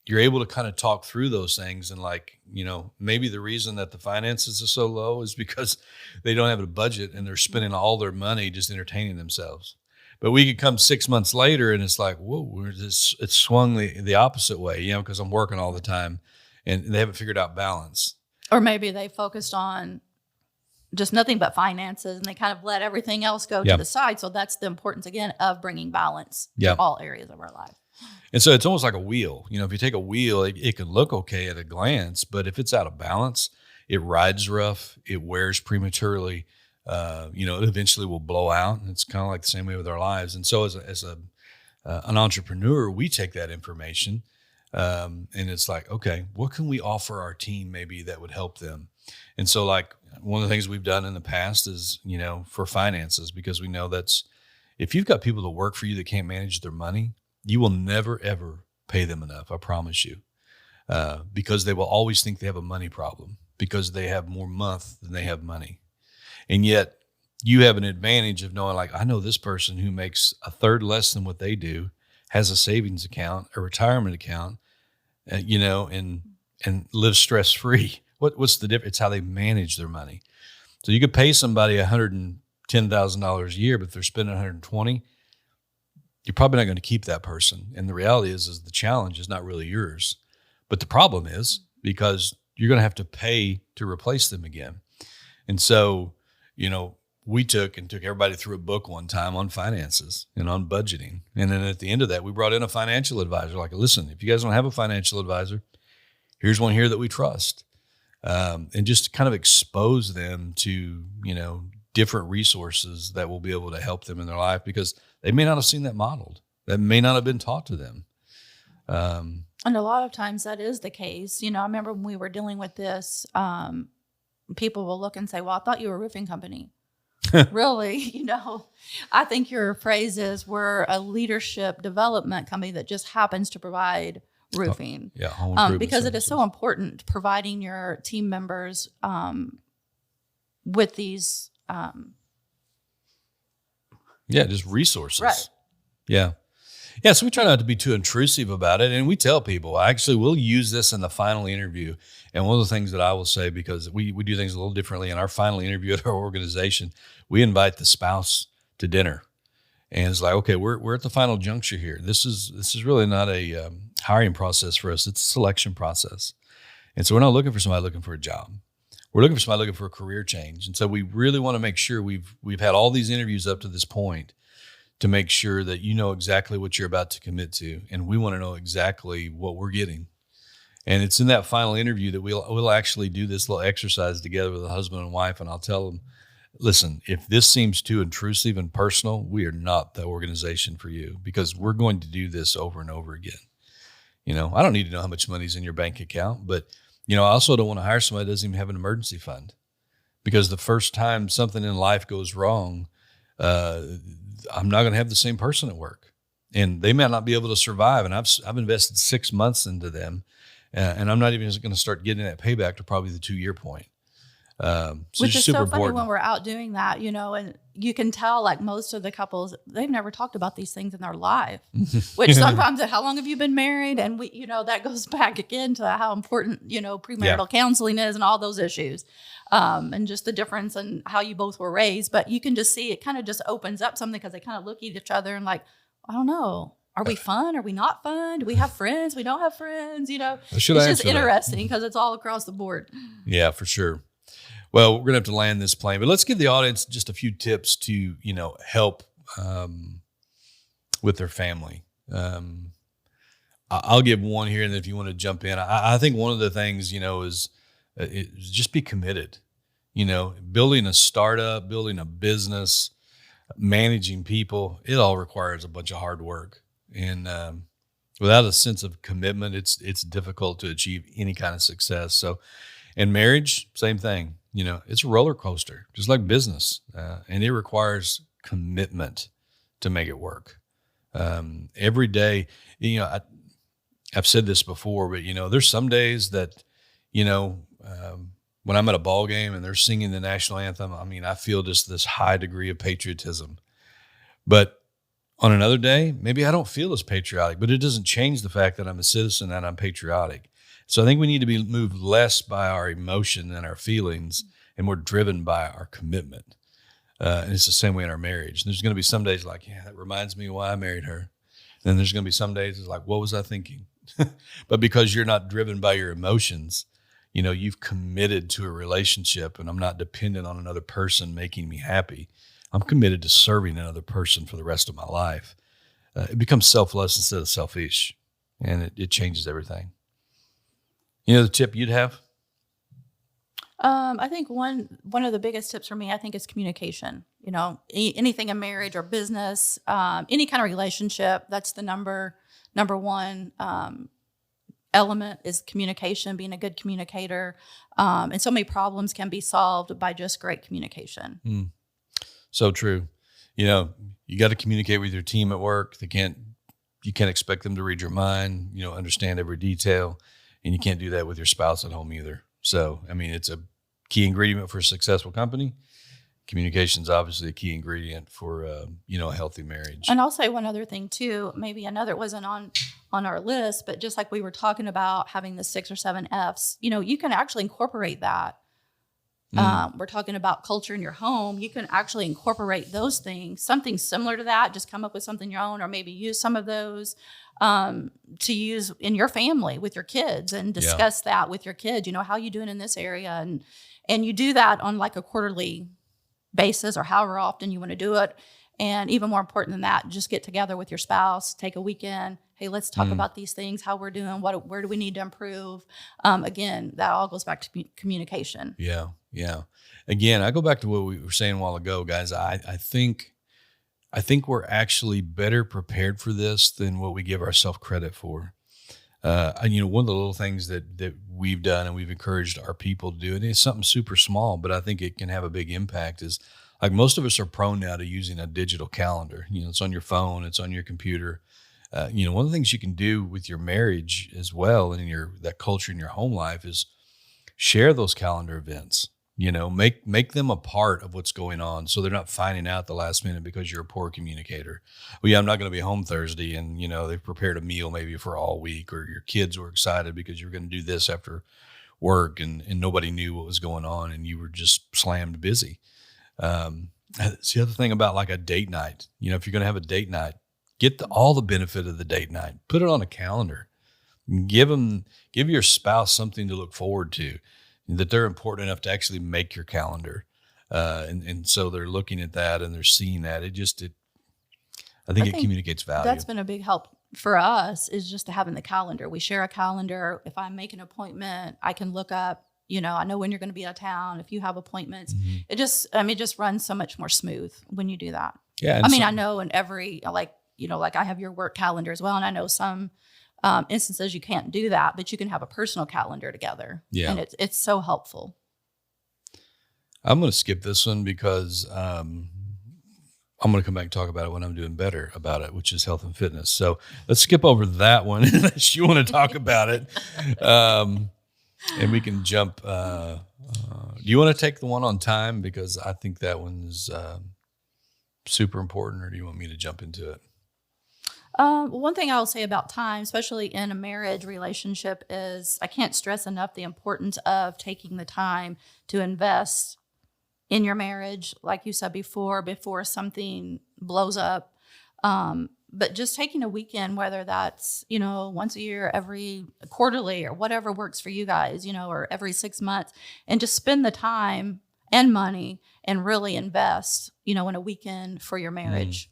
you're able to kind of talk through those things, and maybe the reason that the finances are so low is because they don't have a budget and they're spending all their money just entertaining themselves. But we could come 6 months later and it's like, whoa, it's swung the opposite way, because I'm working all the time and they haven't figured out balance. Or maybe they focused on just nothing but finances and they kind of let everything else go to the side. So that's the importance, again, of bringing balance to all areas of our life. And so it's almost like a wheel. You know, if you take a wheel, it can look okay at a glance, but if it's out of balance, it rides rough, it wears prematurely, you know, it eventually will blow out. And it's kind of like the same way with our lives. And so as an entrepreneur, we take that information and it's like, okay, what can we offer our team maybe that would help them? And so like one of the things we've done in the past is, you know, for finances, because we know that's, if you've got people that work for you that can't manage their money, you will never, ever pay them enough. I promise you, because they will always think they have a money problem because they have more month than they have money. And yet you have an advantage of knowing, like, I know this person who makes a third less than what they do, has a savings account, a retirement account, you know, and lives stress-free. What's the difference? It's how they manage their money. So you could pay somebody $110,000 a year, but if they're spending $120,000, you're probably not going to keep that person. And the reality is the challenge is not really yours. But the problem is because you're going to have to pay to replace them again. And so, you know, we took everybody through a book one time on finances and on budgeting. And then at the end of that, we brought in a financial advisor. Like, listen, if you guys don't have a financial advisor, here's one here that we trust. And just to kind of expose them to, you know, different resources that will be able to help them in their life, because they may not have seen that modeled. That may not have been taught to them. And a lot of times that is the case. You know, I remember when we were dealing with this, people will look and say, well, I thought you were a roofing company. Really? You know, I think your phrase is we're a leadership development company that just happens to provide roofing. Home improvement because services. it is so important providing your team members with these. Just resources. Right. Yeah. Yeah. So we try not to be too intrusive about it. And we tell people, actually, we'll use this in the final interview. And one of the things that I will say, because we do things a little differently in our final interview at our organization, we invite the spouse to dinner. And it's like, okay, we're at the final juncture here. This is really not a hiring process for us. It's a selection process. And so we're not looking for somebody looking for a job. We're looking for somebody looking for a career change. And so we really want to make sure we've had all these interviews up to this point to make sure that you know exactly what you're about to commit to. And we want to know exactly what we're getting. And it's in that final interview that we'll actually do this little exercise together with a husband and wife. And I'll tell them, listen, if this seems too intrusive and personal, we are not the organization for you, because we're going to do this over and over again. You know, I don't need to know how much money's in your bank account, but, you know, I also don't want to hire somebody that doesn't even have an emergency fund, because the first time something in life goes wrong, I'm not going to have the same person at work, and they may not be able to survive. And I've invested 6 months into them, and I'm not even going to start getting that payback to probably the 2-year point. Which is so funny when we're out doing that, you know, and you can tell, like, most of the couples, they've never talked about these things in their life, which sometimes, how long have you been married? And we, you know, that goes back again to how important, you know, premarital counseling is and all those issues, and just the difference in how you both were raised. But you can just see it kind of just opens up something, because they kind of look at each other and like, I don't know. Are we fun? Are we not fun? Do we have friends? We don't have friends, you know? It's just interesting because it's all across the board. Yeah, for sure. Well, we're going to have to land this plane, but let's give the audience just a few tips to, you know, help with their family. I'll give one here, and then if you want to jump in, I think one of the things, you know, is just be committed. You know, building a startup, building a business, managing people, it all requires a bunch of hard work. And without a sense of commitment, it's difficult to achieve any kind of success. So, in marriage, same thing. You know, it's a roller coaster, just like business, and it requires commitment to make it work. Every day, you know, I've said this before, but, you know, there's some days that, you know, when I'm at a ball game and they're singing the national anthem, I mean, I feel just this high degree of patriotism. But on another day, maybe I don't feel as patriotic, but it doesn't change the fact that I'm a citizen and I'm patriotic. So I think we need to be moved less by our emotion and our feelings, and more driven by our commitment. And it's the same way in our marriage. There's going to be some days like, yeah, that reminds me why I married her. And then there's going to be some days it's like, what was I thinking? but because you're not driven by your emotions, you've committed to a relationship, and I'm not dependent on another person making me happy. I'm committed to serving another person for the rest of my life. It becomes selfless instead of selfish, and it changes everything. The tip you'd have? I think one of the biggest tips for me, I think, is communication. Anything in marriage or business, any kind of relationship, that's the number one element is communication, being a good communicator. And so many problems can be solved by just great communication. So true. You got to communicate with your team at work. You can't expect them to read your mind, understand every detail, and you can't do that with your spouse at home either. So, it's a key ingredient for a successful company. Communication is obviously a key ingredient for, a healthy marriage. And I'll say one other thing too, maybe another wasn't on our list, but just like we were talking about having the 6 or 7 F's, you can actually incorporate that. We're talking about culture in your home. You can actually incorporate those things, something similar to that, just come up with something your own, or maybe use some of those to use in your family with your kids and discuss that with your kids, how you doing in this area. And you do that on like a quarterly basis or however often you want to do it. And even more important than that, just get together with your spouse, take a weekend. Hey, let's talk about these things, how we're doing, where do we need to improve? Again, that all goes back to communication. Yeah. Again, I go back to what we were saying a while ago, guys. I think we're actually better prepared for this than what we give ourselves credit for. One of the little things that we've done and we've encouraged our people to do, and it's something super small, but I think it can have a big impact, is like most of us are prone now to using a digital calendar. It's on your phone, it's on your computer. One of the things you can do with your marriage as well and that culture in your home life is share those calendar events. Make them a part of what's going on, so they're not finding out the last minute because you're a poor communicator. Well, yeah, I'm not going to be home Thursday, and they've prepared a meal maybe for all week, or your kids were excited because you were going to do this after work, and nobody knew what was going on, and you were just slammed busy. It's the other thing about like a date night. If you're going to have a date night, get all the benefit of the date night. Put it on a calendar. Give your spouse something to look forward to, that they're important enough to actually make your calendar. And so they're looking at that and they're seeing that. I think it communicates value. That's been a big help for us, is just having the calendar. We share a calendar. If I make an appointment, I can look up, I know when you're going to be out of town. If you have appointments, it just runs so much more smooth when you do that. Yeah. I know in every, like I have your work calendar as well. And I know some instances you can't do that, but you can have a personal calendar together. Yeah. And it's so helpful. I'm going to skip this one because I'm going to come back and talk about it when I'm doing better about it, which is health and fitness. So let's skip over that one unless you want to talk about it. And we can jump. Do you want to take the one on time? Because I think that one's super important, or do you want me to jump into it? One thing I'll say about time, especially in a marriage relationship, is I can't stress enough the importance of taking the time to invest in your marriage, like you said before something blows up. But just taking a weekend, whether that's, once a year, every quarterly, or whatever works for you guys, or every 6 months, and just spend the time and money and really invest, in a weekend for your marriage.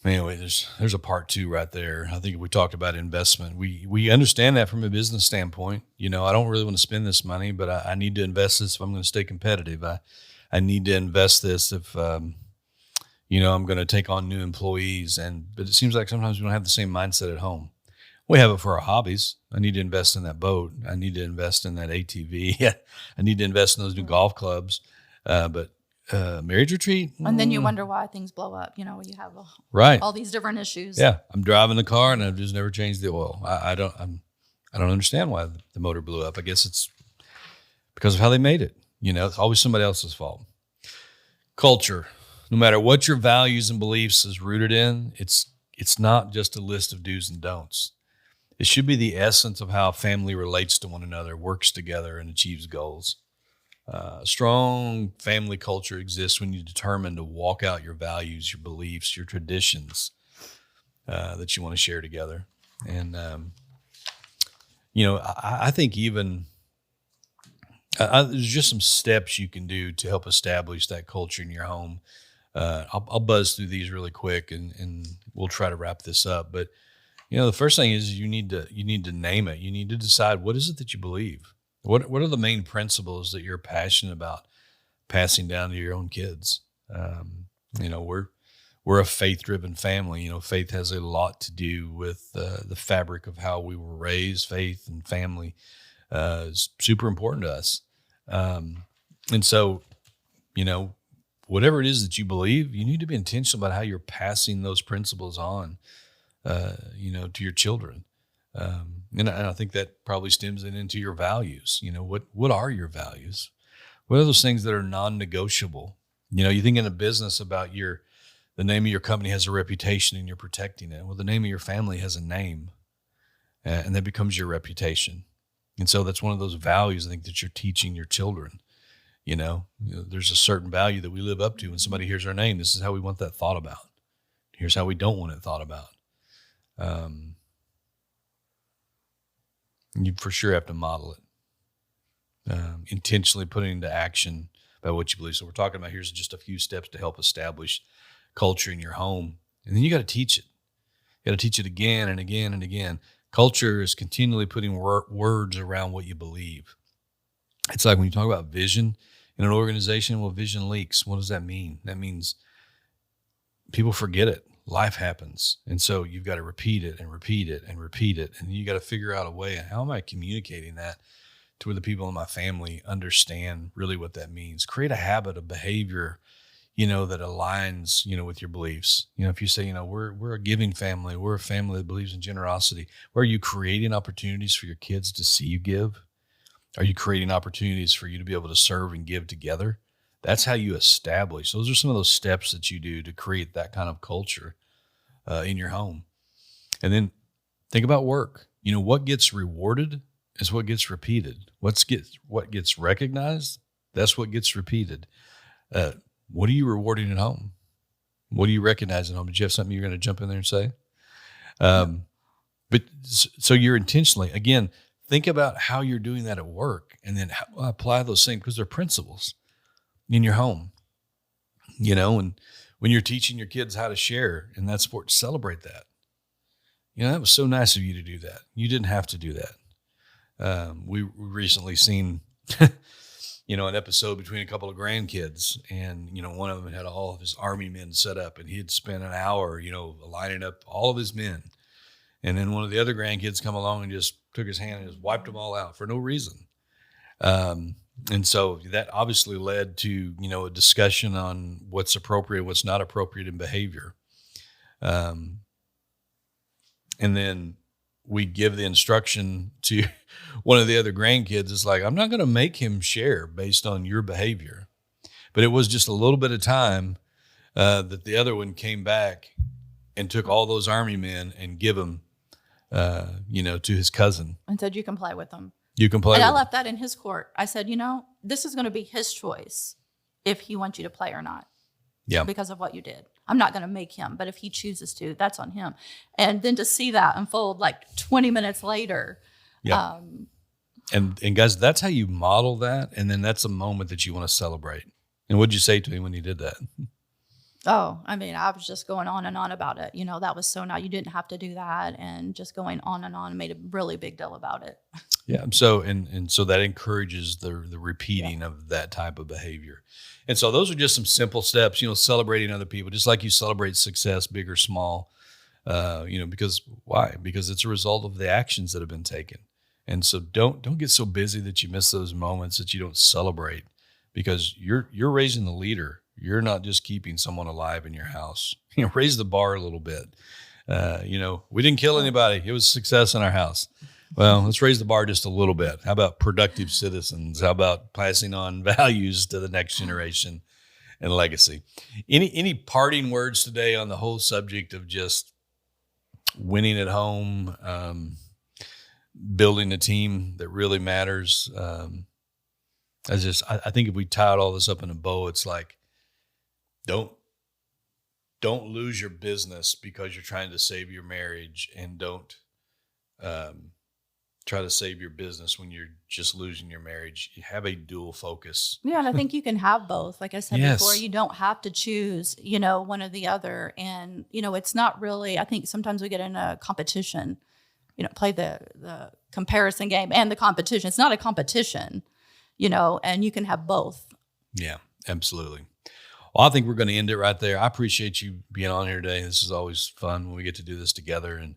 Anyway, there's a part 2 right there. I think we talked about investment. We understand that from a business standpoint. I don't really want to spend this money, but I need to invest this if I'm going to stay competitive. I need to invest this if I'm going to take on new employees. But it seems like sometimes we don't have the same mindset at home. We have it for our hobbies. I need to invest in that boat. I need to invest in that ATV. I need to invest in those new golf clubs. But marriage retreat. And then you wonder why things blow up, when you have all these different issues. Yeah. I'm driving the car and I've just never changed the oil. I don't understand why the motor blew up. I guess it's because of how they made it. It's always somebody else's fault. Culture, no matter what your values and beliefs is rooted in, it's not just a list of do's and don'ts. It should be the essence of how a family relates to one another, works together, and achieves goals. A strong family culture exists when you determine to walk out your values, your beliefs, your traditions, that you want to share together. And, I think even there's just some steps you can do to help establish that culture in your home. I'll buzz through these really quick, and we'll try to wrap this up. But the first thing is you need to name it. You need to decide, what is it that you believe. What are the main principles that you're passionate about passing down to your own kids? We're a faith-driven family. Faith has a lot to do with the fabric of how we were raised. Faith and family is super important to us. And so, whatever it is that you believe, you need to be intentional about how you're passing those principles on, to your children. And I think that probably stems into your values. What are your values? What are those things that are non-negotiable? You think in a business about the name of your company has a reputation and you're protecting it. Well, the name of your family has a name, and that becomes your reputation. And so that's one of those values I think that you're teaching your children. There's a certain value that we live up to. When somebody hears our name, this is how we want that thought about. Here's how we don't want it thought about. You for sure have to model it, intentionally putting into action about what you believe. So we're talking about, here's just a few steps to help establish culture in your home. And then you got to teach it. You got to teach it again and again and again. Culture is continually putting words around what you believe. It's like when you talk about vision in an organization, well, vision leaks. What does that mean? That means people forget it. Life happens. And so you've got to repeat it and repeat it and repeat it. And you got to figure out a way, how am I communicating that to where the people in my family understand really what that means? Create a habit of behavior, that aligns, with your beliefs. If you say, we're a giving family, we're a family that believes in generosity, where are you creating opportunities for your kids to see you give? Are you creating opportunities for you to be able to serve and give together? That's how you establish. Those are some of those steps that you do to create that kind of culture in your home. And then think about work. What gets rewarded is what gets repeated. What gets recognized, that's what gets repeated. What are you rewarding at home? What do you recognize at home? Did you have something you're going to jump in there and say? But so you're intentionally, again, think about how you're doing that at work, and then apply those things, because they're principles in your home. And when you're teaching your kids how to share in that sport, celebrate that. That was so nice of you to do that. You didn't have to do that. We recently seen an episode between a couple of grandkids, and, one of them had all of his army men set up, and he had spent an hour, lining up all of his men. And then one of the other grandkids come along and just took his hand and just wiped them all out for no reason. And so that obviously led to, a discussion on what's appropriate, what's not appropriate in behavior. And then we give the instruction to one of the other grandkids. It's like, I'm not going to make him share based on your behavior. But it was just a little bit of time that the other one came back and took all those army men and give them, to his cousin. And said, you can play with them. You can play and with I left that in his court. I said, this is going to be his choice if he wants you to play or not. Yeah. Because of what you did. I'm not going to make him, but if he chooses to, that's on him. And then to see that unfold like 20 minutes later. Yeah. And guys, that's how you model that. And then that's a moment that you want to celebrate. And what'd you say to him when he did that? Oh, I was just going on and on about it. That was so nice. You didn't have to do that. And just going on and on, and made a really big deal about it. Yeah. So, and so that encourages the repeating of that type of behavior. And so those are just some simple steps, celebrating other people, just like you celebrate success, big or small, because why? Because it's a result of the actions that have been taken. And so don't get so busy that you miss those moments, that you don't celebrate, because you're raising the leader. You're not just keeping someone alive in your house. Raise the bar a little bit. We didn't kill anybody. It was success in our house. Well, let's raise the bar just a little bit. How about productive citizens? How about passing on values to the next generation and legacy? Any parting words today on the whole subject of just winning at home, building a team that really matters? I think if we tied all this up in a bow, it's like, don't don't lose your business because you're trying to save your marriage, and don't try to save your business when you're just losing your marriage. You have a dual focus. Yeah, and I think you can have both. Like I said before, Yes. you don't have to choose, one or the other. And, it's not really, I think sometimes we get in a competition, play the comparison game and the competition. It's not a competition, and you can have both. Yeah, absolutely. Well, I think we're going to end it right there. I appreciate you being on here today. This is always fun when we get to do this together. And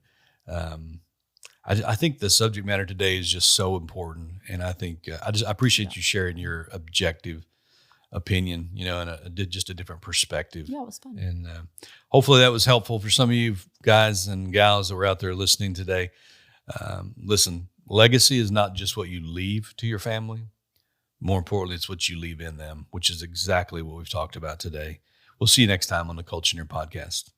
I think the subject matter today is just so important. And I think I appreciate you sharing your objective opinion, and just a different perspective. Yeah, it was fun. And hopefully that was helpful for some of you guys and gals that were out there listening today. Listen, legacy is not just what you leave to your family. More importantly, it's what you leave in them, which is exactly what we've talked about today. We'll see you next time on the Culture-neer podcast.